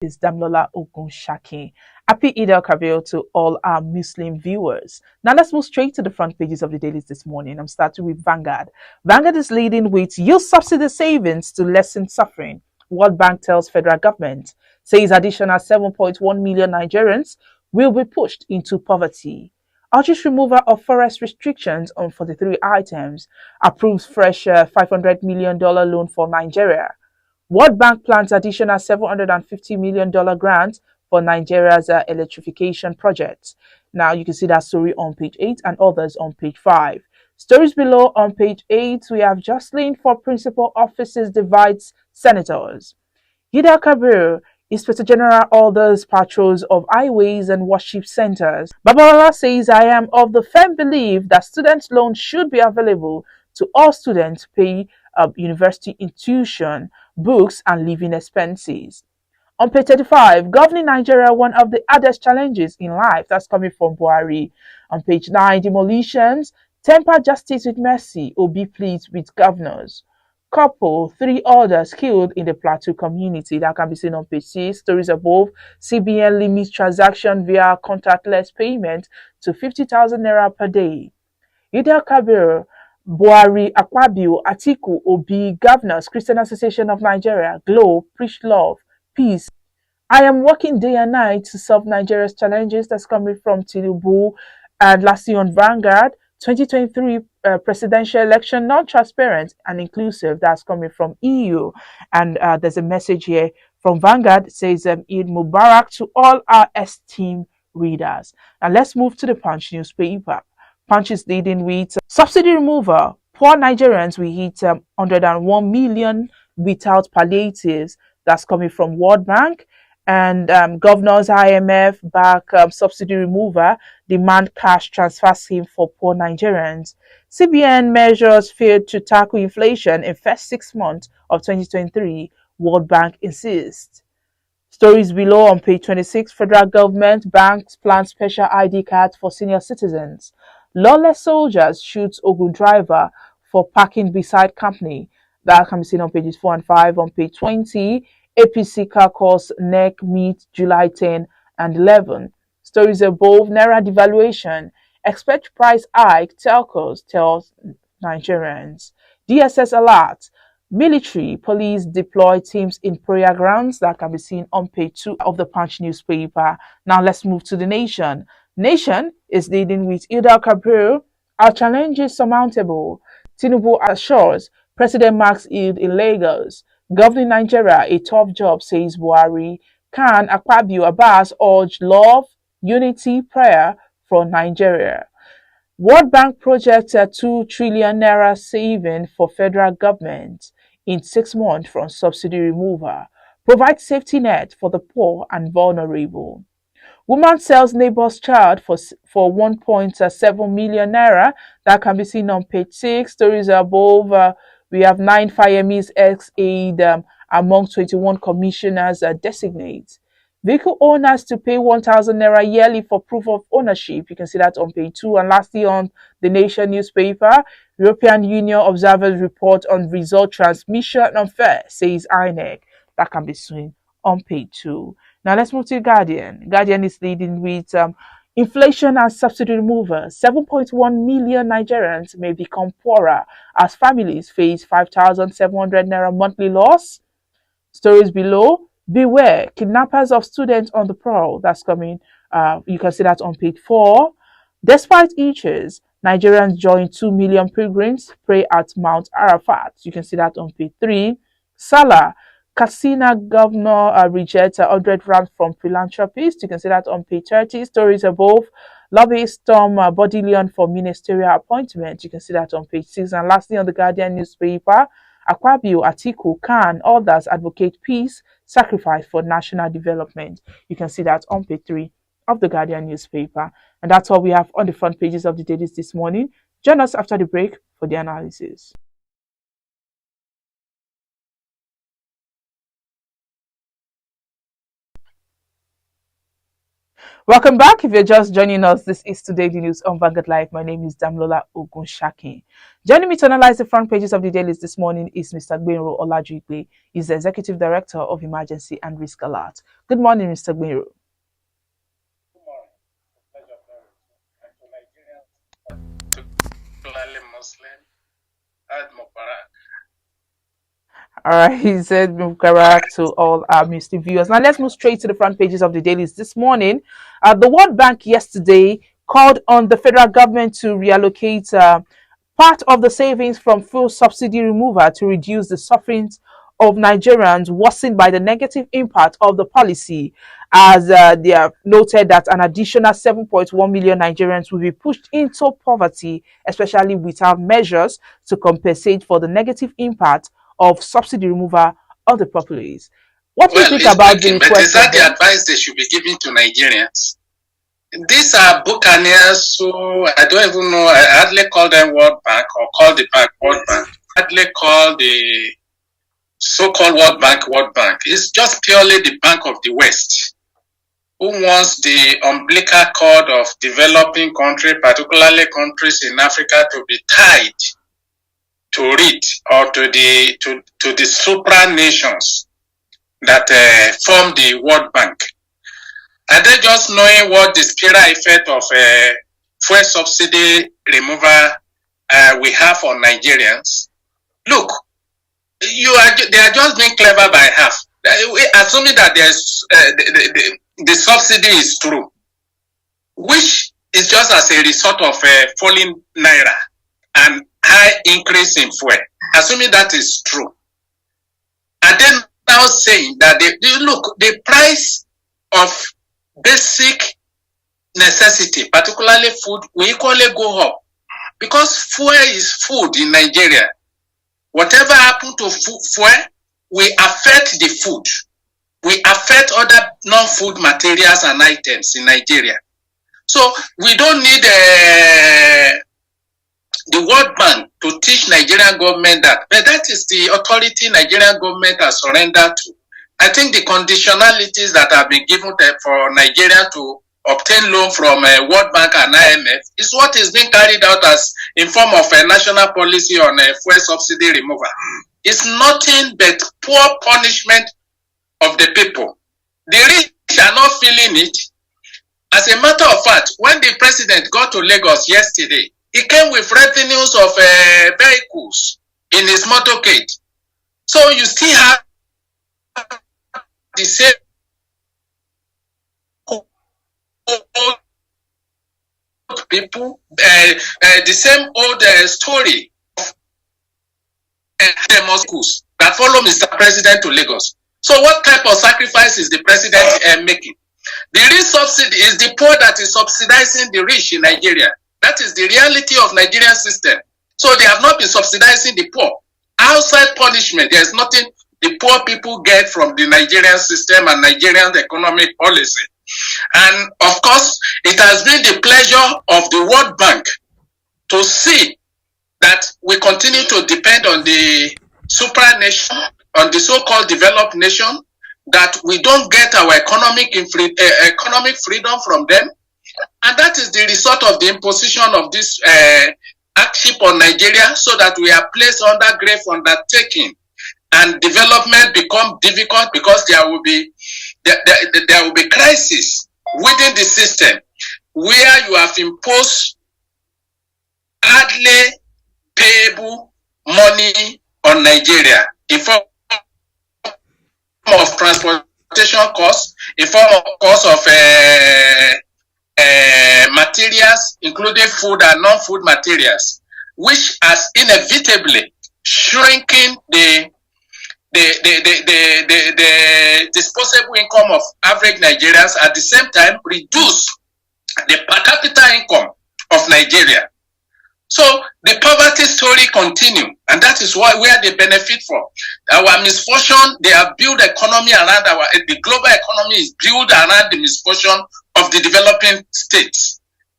is Damlola Ogunshaki. Happy Eid al-Kabir to all our Muslim viewers. Now let's move straight to the front pages of the dailies this morning. I'm starting with Vanguard. Vanguard is leading with use subsidy savings to lessen suffering. World Bank tells federal government, says additional 7.1 million Nigerians will be pushed into poverty. Urges removal of forest restrictions on 43 items. Approves fresh $500 million loan for Nigeria. World Bank plans additional $750 million grant for Nigeria's electrification project. Now you can see that story on page 8 and others on page 5. Stories below on page 8, we have Jocelyn for principal offices divides senators. Yida Kabir, Inspector General orders patrols of highways and worship centers. Babalola says, I am of the firm belief that student loans should be available to all students to pay university tuition, books, and living expenses. On page 35, governing Nigeria, one of the hardest challenges in life. That's coming from BUHARI. On page 9, demolitions, temper justice with mercy, Obi pleads with governors. Couple, 3 others killed in the Plateau community. That can be seen on page 6. Stories above. CBN limits transaction via contactless payment to 50,000 naira per day. Ida Kabir, Buhari, Akpabio, Atiku, Obi, Governors, Christian Association of Nigeria, Globe, preach love, peace. I am working day and night to solve Nigeria's challenges. That's coming from TINUBU. And lastly on Vanguard, 2023 presidential election non-transparent and inclusive. That's coming from EU. And there's a message here from Vanguard. It says Eid Mubarak to all our esteemed readers. Now let's move to the Punch newspaper. Punch is leading with subsidy removal. Poor Nigerians will hit 101 million without palliatives. That's coming from World Bank. And governors IMF back subsidy remover, demand cash transfer scheme for poor Nigerians. CBN measures failed to tackle inflation in first 6 months of 2023, World Bank insists. Stories below on page 26, federal government banks plan special ID cards for senior citizens. Lawless soldiers shoots Ogun driver for parking beside company. That can be seen on pages 4 and 5. On page 20, APC caucus neck meet July 10 and 11. Stories above, Naira devaluation. Expect price hike, telcos tells Nigerians. DSS alert. Military, police deploy teams in prayer grounds. That can be seen on page 2 of the Punch newspaper. Now let's move to the Nation. Nation is leading with Eid al-Kabir. Our challenge is surmountable. TINUBU assures President marks Eid in Lagos. Governing Nigeria, a tough job, says Buhari. Khan, Akpabio, Abbas urge love, unity, prayer for Nigeria. World Bank projects a 2 trillion naira saving for federal government in 6 months from subsidy removal. Provide safety net for the poor and vulnerable. Woman sells neighbor's child for 1.7 million naira. That can be seen on page 6. Stories above. We have 9 Firemis ex-aid among 21 commissioners designate. Vehicle owners to pay 1,000 naira yearly for proof of ownership. You can see that on page 2. And lastly, on the Nation newspaper, European Union observers report on result transmission unfair, says INEC. That can be seen on page 2. Now let's move to Guardian. Guardian is leading with inflation and subsidy removal. 7.1 million Nigerians may become poorer as families face 5,700 naira monthly loss. Stories below. Beware, kidnappers of students on the prowl. That's coming. You can see that on page 4. Despite inches, Nigerians join 2 million pilgrims pray at Mount Arafat. You can see that on page 3. Salah. Katsina governor rejects 100 rand from philanthropists. You can see that on page 30. Stories above. Lobbyist storm Bodilion for ministerial appointment. You can see that on page 6. And lastly, on the Guardian newspaper, Akpabio, Atiku, Khan, others advocate peace, sacrifice for national development. You can see that on page 3 of the Guardian newspaper. And that's all we have on the front pages of the dailies this morning. Join us after the break for the analysis. Welcome back. If you're just joining us, this is Today the News on Vanguard Live. My name is Damlola Ogunshakin. Joining me to analyze the front pages of the dailies this morning is Mr. Gbenro Olajigbe. He's the Executive Director of Emergency and Risk Alert. Good morning, Mr. Gbenro. All right, he said Mubarak to all our Muslim viewers. Now let's move straight to the front pages of the dailies this morning. The World Bank yesterday called on the federal government to reallocate part of the savings from fuel subsidy removal to reduce the sufferings of Nigerians worsened by the negative impact of the policy, as they have noted that an additional 7.1 million Nigerians will be pushed into poverty, especially without measures to compensate for the negative impact of subsidy removal on the populace. What do you think about the request? But is that the advice they should be giving to Nigerians? These are buccaneers, so I don't even know. I hardly call them World Bank or call the bank World Bank. I hardly call the so-called World Bank World Bank. It's just purely the Bank of the West, who wants the umbilical cord of developing countries, particularly countries in Africa, to be tied to it or to the supranations that form the World Bank. Are they just knowing what the spiral effect of fuel subsidy removal we have on Nigerians? Look, they are just being clever by half. Assuming that there's the subsidy is true, which is just as a result of falling naira and high increase in fuel. Assuming that is true, and then now saying that the price of basic necessity, particularly food, will equally go up because fuel is food in Nigeria. Whatever happened to fuel will affect the food, will affect other non-food materials and items in Nigeria. So we don't need the World Bank to teach Nigerian government that, but that is the authority Nigerian government has surrendered to. I think the conditionalities that have been given for Nigeria to obtain loan from World Bank and IMF is what is being carried out as in form of a national policy on fuel subsidy removal. It's nothing but poor punishment of the people. The rich are not feeling it. As a matter of fact, when the president got to Lagos yesterday, he came with revenues of vehicles in his motorcade. So you still have the same old people, the same old story of schools that follow Mr. President to Lagos. So what type of sacrifice is the president making? The real subsidy is the poor that is subsidizing the rich in Nigeria. That is the reality of Nigerian system. So they have not been subsidizing the poor. Outside punishment, there is nothing the poor people get from the Nigerian system and Nigerian economic policy. And of course, it has been the pleasure of the World Bank to see that we continue to depend on the supranation, on the so-called developed nation, that we don't get our economic freedom from them. And that is the result of the imposition of this hardship on Nigeria, so that we are placed under grave undertaking and development become difficult because there will be crisis within the system where you have imposed hardly payable money on Nigeria in form of transportation costs, in form of cost of materials, including food and non-food materials, which has inevitably shrinking the disposable income of average Nigerians, at the same time reduce the per capita income of Nigeria. So the poverty story continue, and that is where they benefit from. Our misfortune, they have built economy around the global economy is built around the misfortune of the developing states.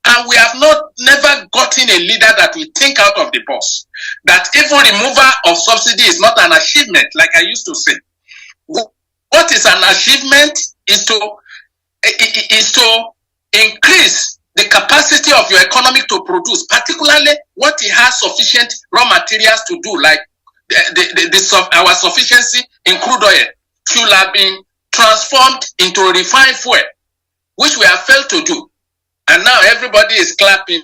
And we have never gotten a leader that will think out of the box. That even removal of subsidy is not an achievement, like I used to say. What is an achievement is to increase the capacity of your economy to produce, particularly what it has sufficient raw materials to do, like our sufficiency in crude oil, should have been transformed into refined fuel, which we have failed to do. And now everybody is clapping,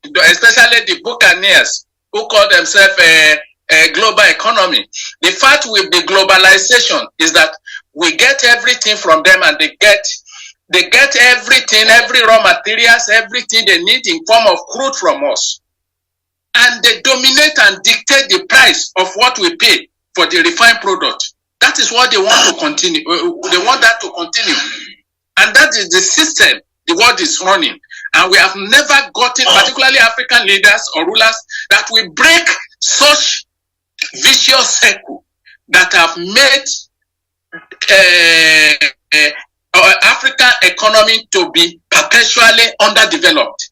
especially the buccaneers who call themselves a global economy. The fact with the globalization is that we get everything from them, and they get everything, every raw materials, everything they need in form of crude from us. And they dominate and dictate the price of what we pay for the refined product. That is what they want to continue. They want that to continue. And that is the system the world is running. And we have never gotten, particularly African leaders or rulers, that will break such vicious circle that have made African economy to be perpetually underdeveloped.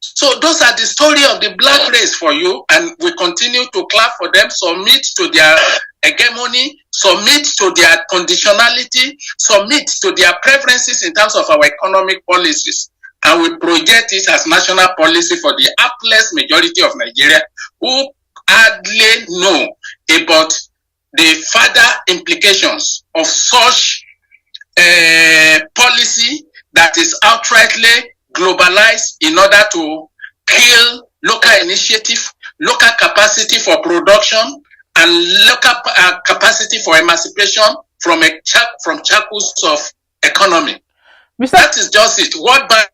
So those are the story of the black race for you, and we continue to clap for them, submit to their hegemony, submit to their conditionality, submit to their preferences in terms of our economic policies. And we project it as national policy for the hapless majority of Nigeria who hardly know about the further implications of such policy that is outrightly globalized in order to kill local initiative, local capacity for production, and local capacity for emancipation from shackles of economy. That is just it. World Bank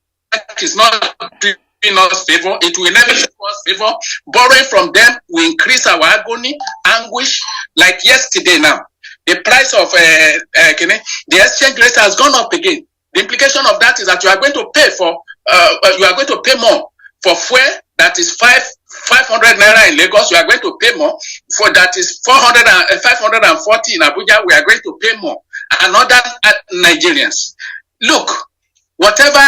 is not doing us favor. It will never do us favor. Borrowing from them will increase our agony, anguish. Like yesterday now, the price of the exchange rate has gone up again. The implication of that is that you are going to pay for more for fuel that is 500 naira in Lagos. You are going to pay more for that is 540 in Abuja. We are going to pay more. And other Nigerians, look, whatever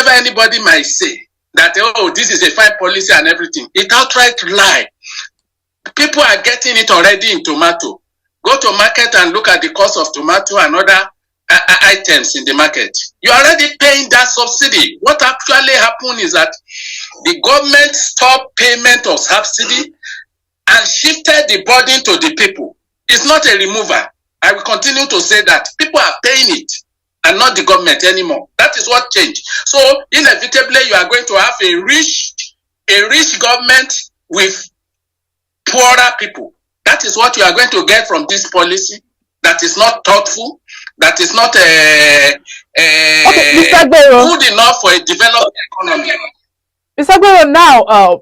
anybody might say that this is a fine policy and everything, it outright lie. People are getting it already in tomato. Go to market and look at the cost of tomato and other items in the market. You're already paying that subsidy. What actually happened is that the government stopped payment of subsidy and shifted the burden to the people. It's not a remover. I will continue to say that people are paying it and not the government anymore. That is what changed. So inevitably you are going to have a rich government with poorer people. That is what you are going to get from this policy that is not thoughtful, that is not good enough for a developed economy. Mr. Agbero, now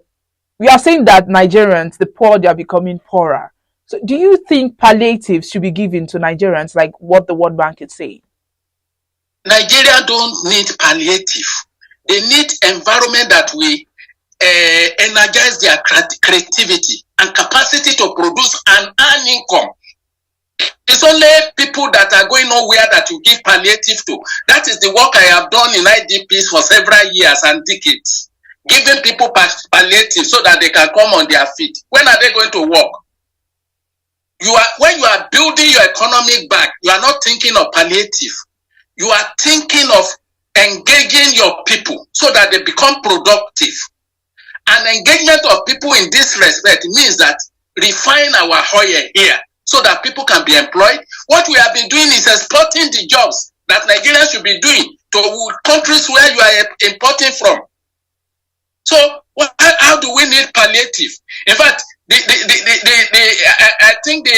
we are saying that Nigerians, the poor, they are becoming poorer. So do you think palliatives should be given to Nigerians like what the World Bank is saying? Nigeria don't need palliative. They need environment that will energize their creativity and capacity to produce and earn income. It's only people that are going nowhere that you give palliative to. That is the work I have done in IDPs for several years and decades. Giving people palliative so that they can come on their feet. When are they going to work? When you are building your economic back, you are not thinking of palliative. You are thinking of engaging your people so that they become productive. And engagement of people in this respect means that refine our oil here so that people can be employed. What we have been doing is exporting the jobs that Nigerians should be doing to countries where you are importing from. So how do we need palliative? In fact, I think the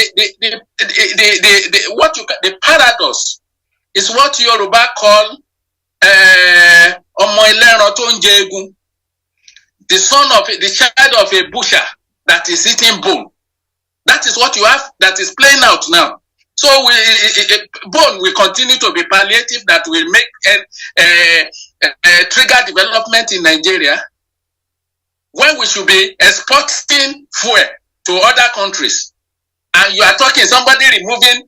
paradox is what Yoruba call the child of a butcher that is eating bone. That is what you have that is playing out now. So bone will continue to be palliative that will make trigger development in Nigeria when we should be exporting fuel to other countries. And you are talking somebody removing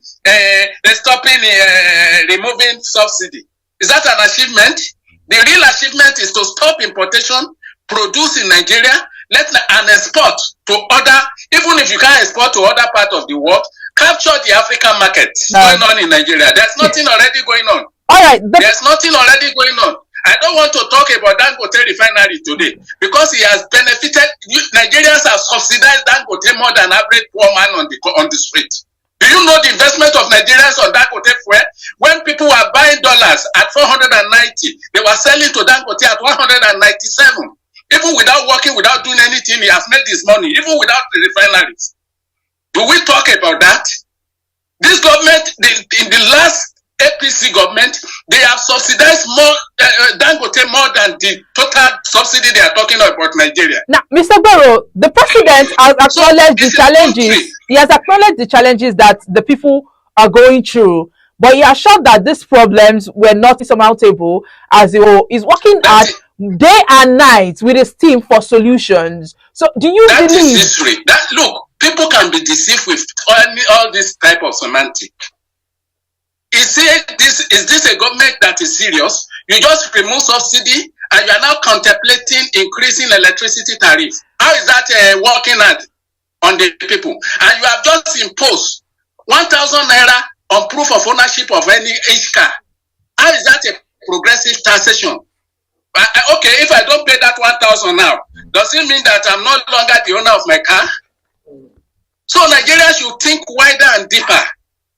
subsidy. Is that an achievement? The real achievement is to stop importation, produce in Nigeria, and export to other, even if you can't export to other parts of the world, capture the African market going on in Nigeria. There's nothing already going on. All right. There's nothing already going on. I don't want to talk about Dangote refinery today because he has benefited. Nigerians have subsidized Dangote more than average poor man on the street. Do you know the investment of Nigerians on Dangote fuel? When people were buying dollars at 490, they were selling to Dangote at 197. Even without working, without doing anything, he has made his money, even without the refineries. Do we talk about that? This government, in the last APC government, they have subsidized more Dangote more than the total subsidy they are talking about Nigeria. Now, Mr. Barrow, the president has acknowledged the challenges. He has acknowledged the challenges that the people are going through, but he assured that these problems were not insurmountable, as he is working at day and night with his team for solutions. So, do you believe? That is history. Look, people can be deceived with all this type of semantic. Is this a government that is serious? You just remove subsidy and you are now contemplating increasing electricity tariffs. How is that working on the people? And you have just imposed 1,000 naira on proof of ownership of each car. How is that a progressive taxation? Okay, if I don't pay that 1,000 now, does it mean that I'm no longer the owner of my car? So Nigerians should think wider and deeper,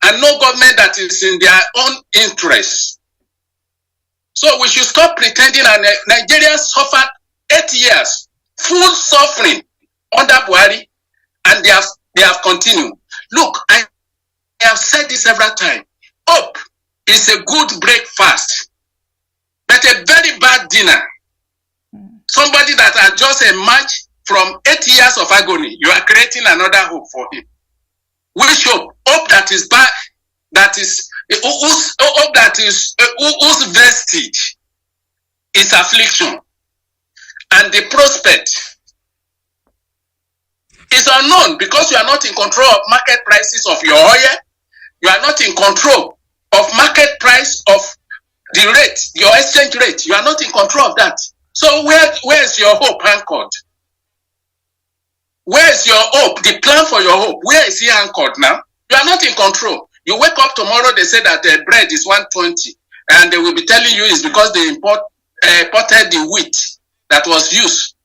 and no government that is in their own interest. So we should stop pretending. And Nigerians suffered 8 years, full suffering under BUHARI, and they have continued. Look, I have said this several times. Hope is a good breakfast, but a very bad dinner. Somebody that has just emerged from 8 years of agony, you are creating another hope for him. Which hope? Hope that is bad, that is hope that is whose vestige is affliction, and the prospect is unknown because you are not in control of market prices of your oil. You are not in control of market price of the rate, your exchange rate. You are not in control of that. So where is your hope anchored? Where is your hope? The plan for your hope, where is it anchored now? You are not in control. You wake up tomorrow, they say that bread is 120, and they will be telling you it's because they imported the wheat that was used.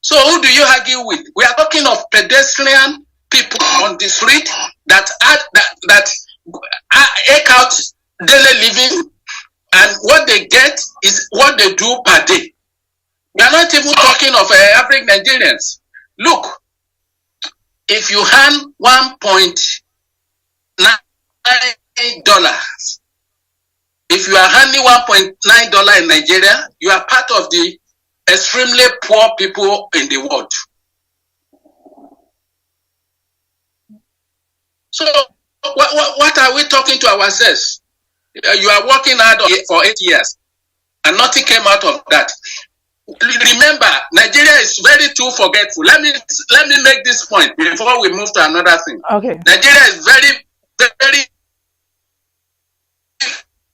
So who do you argue with? We are talking of pedestrian people on the street that eke out daily living, and what they get is what they do per day. We are not even talking of average Nigerians. Look, if you earn $1.9, if you are earning $1.9 in Nigeria, you are part of the extremely poor people in the world. So what are we talking to ourselves? You are working hard for 8 years and nothing came out of that. Remember, Nigeria is very too forgetful. Let me make this point before we move to another thing. Okay. Nigeria is very, very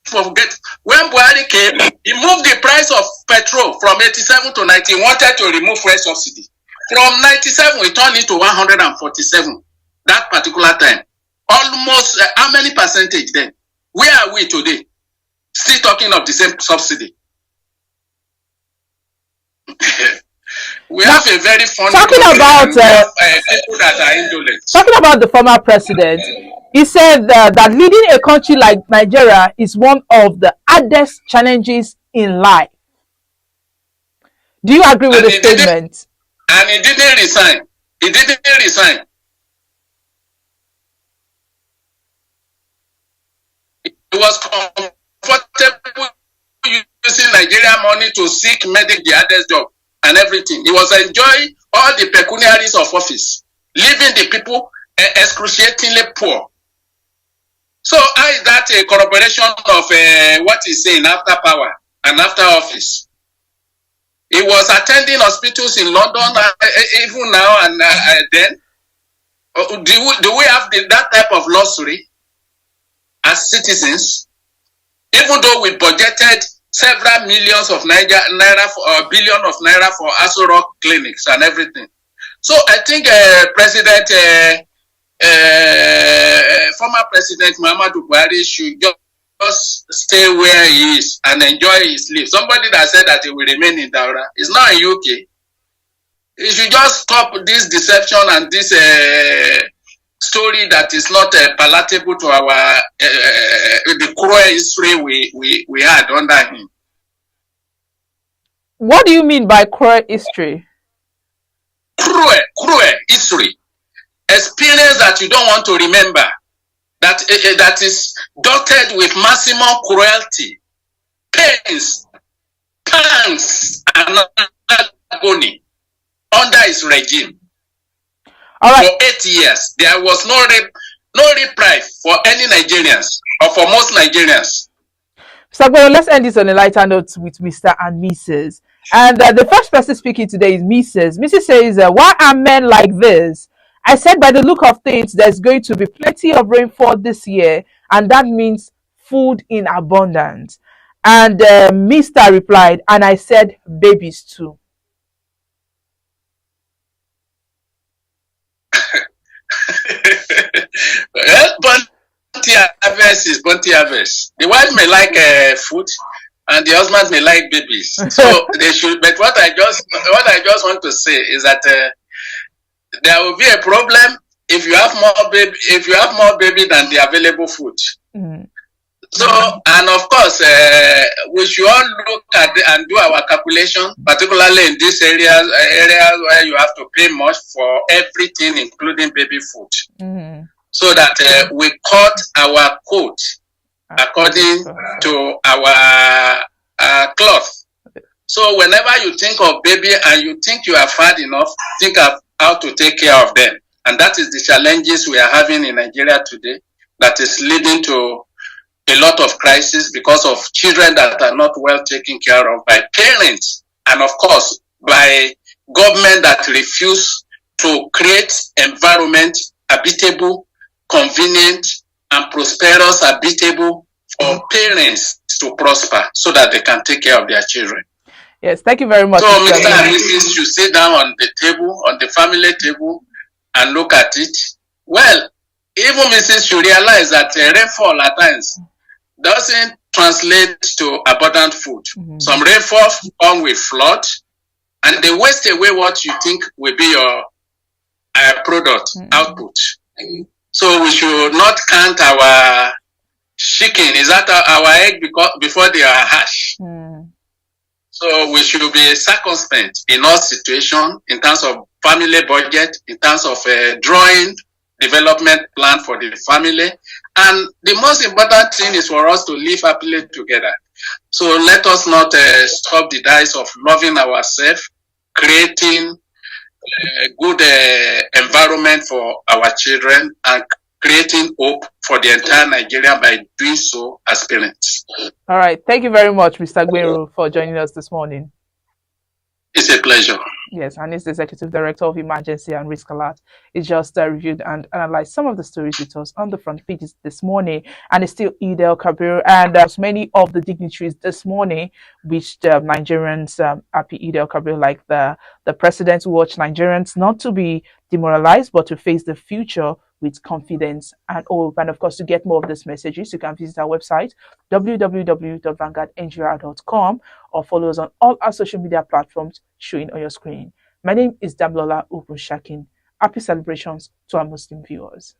forgetful. When BUHARI came, he moved the price of petrol from 87 to 90. He wanted to remove fuel subsidy. From 97, we turned it to 147. That particular time. Almost, how many percentage then? Where are we today? Still talking of the same subsidy. We have a very funny talking about people that are indolent. Talking about the former president, he said that leading a country like Nigeria is one of the hardest challenges in life. Do you agree with the statement? And he didn't resign. He didn't resign. He was comfortable using Nigerian money to seek medic the hardest job and everything. He was enjoying all the pecuniaries of office, leaving the people excruciatingly poor. So how is that a corroboration of what he's saying after power and after office? He was attending hospitals in London even now and then. Do we have that type of luxury as citizens? Even though we budgeted several millions of naira for billion of naira for Aso Rock clinics and everything. So I think former President Muhammadu Buhari should just just stay where he is and enjoy his life. Somebody that said that he will remain in Daura is not in UK. He should just stop this deception and this story that is not palatable to our the cruel history we had under him. What do you mean by cruel history? Cruel history. Experience that you don't want to remember. That is dotted with maximum cruelty, pains, pangs, and agony under his regime. All right. For 8 years, there was no reprieve for any Nigerians or for most Nigerians. So let's end this on a lighter note with Mr. and Mrs. And the first person speaking today is Mrs. Mrs. says, why are men like this? I said, by the look of things, there's going to be plenty of rainfall this year, and that means food in abundance. And Mr. replied, and I said, babies too. Well, Bunty harvest is Bunty harvest. The wife may like food, and the husband may like babies. So they should. But what I just want to say is that there will be a problem if you have more baby than the available food. Mm-hmm. So, and of course, we should all look at and do our calculation, particularly in these areas where you have to pay much for everything, including baby food, mm-hmm. so that we cut our coat according to our cloth. So, whenever you think of baby and you think you are fat enough, think of how to take care of them. And that is the challenges we are having in Nigeria today that is leading to a lot of crisis because of children that are not well taken care of by parents, and of course by government that refuse to create environment habitable, convenient, and prosperous habitable for parents to prosper so that they can take care of their children. Yes, thank you very much. So Mr. and Mrs. should sit down on the table, on the family table, and look at it. Well, even Mrs. should realize that rainfall at times doesn't translate to abundant food. Mm-hmm. Some rainfall come with flood, and they waste away what you think will be your product output. Mm-hmm. So we should not count our chicken. Is that our egg before they are hatched? Mm. So we should be circumspect in all situations in terms of family budget, in terms of drawing development plan for the family. And the most important thing is for us to live happily together. So let us not stop the dice of loving ourselves, creating a good environment for our children, and creating hope for the entire Nigeria by doing so as parents. All right. Thank you very much, Mr. Gweru, for joining us this morning. It's a pleasure. Yes, and it's the Executive Director of Emergency and Risk Alert. He just reviewed and analyzed some of the stories with us on the front pages this morning. And it's still Eid el-Kabir, and many of the dignitaries this morning wished Nigerians happy Eid el-Kabir, like the president who urged Nigerians not to be demoralized, but to face the future with confidence and hope. And of course, to get more of these messages, you can visit our website, www.vanguardngr.com, or follow us on all our social media platforms showing on your screen. My name is Damlola Upunshakin. Happy celebrations to our Muslim viewers.